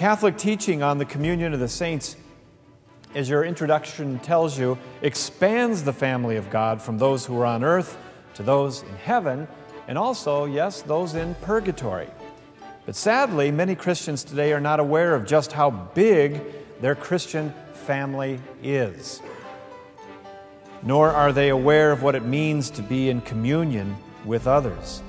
Catholic teaching on the communion of the saints, as your introduction tells you, expands the family of God from those who are on earth to those in heaven, and also, yes, those in purgatory. But sadly, many Christians today are not aware of just how big their Christian family is. Nor are they aware of what it means to be in communion with others.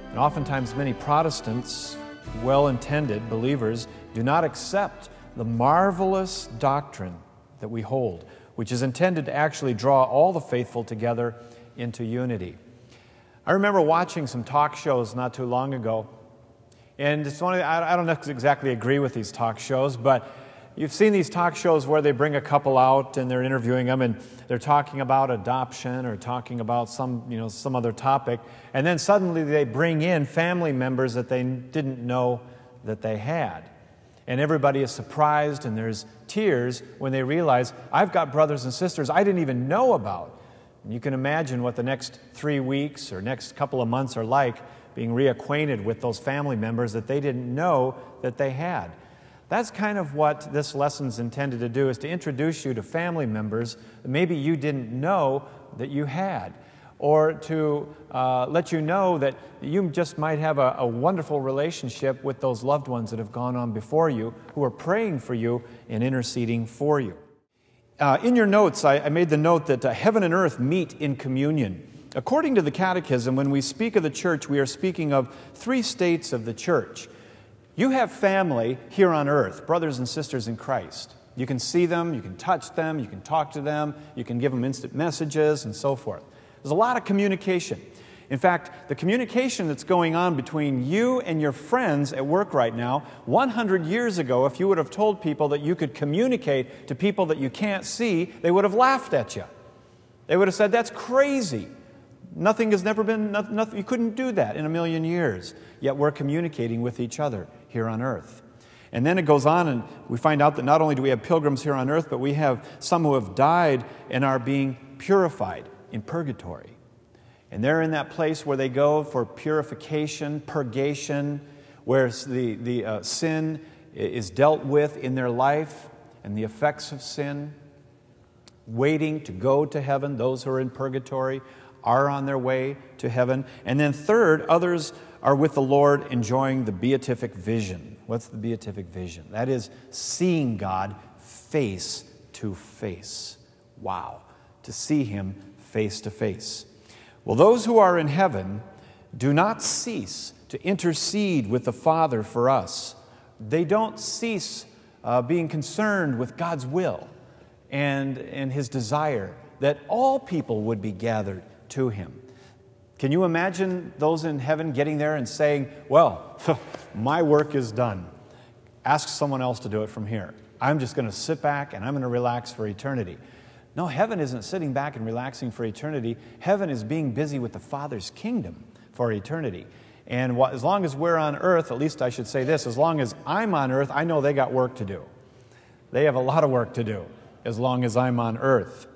And oftentimes many Protestants, well-intended believers, do not accept the marvelous doctrine that we hold, which is intended to actually draw all the faithful together into unity. I remember watching some talk shows not too long ago, and it's one of I don't exactly agree with these talk shows, but you've seen these talk shows where they bring a couple out and they're interviewing them and they're talking about adoption or talking about some other topic, and then suddenly they bring in family members that they didn't know that they had. And everybody is surprised and there's tears when they realize, I've got brothers and sisters I didn't even know about. And you can imagine what the next 3 weeks or next couple of months are like, being reacquainted with those family members that they didn't know that they had. That's kind of what this lesson's intended to do, is to introduce you to family members that maybe you didn't know that you had, or to let you know that you just might have a wonderful relationship with those loved ones that have gone on before you, who are praying for you and interceding for you. In your notes, I made the note that heaven and earth meet in communion. According to the Catechism, when we speak of the church, we are speaking of 3 states of the church. You have family here on earth, brothers and sisters in Christ. You can see them, you can touch them, you can talk to them, you can give them instant messages and so forth. There's a lot of communication. In fact, the communication that's going on between you and your friends at work right now, 100 years ago, if you would have told people that you could communicate to people that you can't see, they would have laughed at you. They would have said, that's crazy. Nothing has never been, you couldn't do that in a million years. Yet we're communicating with each other here on earth. And then it goes on and we find out that not only do we have pilgrims here on earth, but we have some who have died and are being purified in purgatory. And they're in that place where they go for purification, purgation, where the sin is dealt with in their life and the effects of sin, waiting to go to heaven. Those who are in purgatory are on their way to heaven. And then third, others are with the Lord enjoying the beatific vision. What's the beatific vision? That is seeing God face to face. Wow, to see Him face to face. Well, those who are in heaven do not cease to intercede with the Father for us. They don't cease being concerned with God's will and His desire that all people would be gathered to Him. Can you imagine those in heaven getting there and saying, well, my work is done. Ask someone else to do it from here. I'm just going to sit back and I'm going to relax for eternity. No, heaven isn't sitting back and relaxing for eternity. Heaven is being busy with the Father's kingdom for eternity. And as long as we're on earth, at least I should say this, as long as I'm on earth, I know they got work to do. They have a lot of work to do as long as I'm on earth.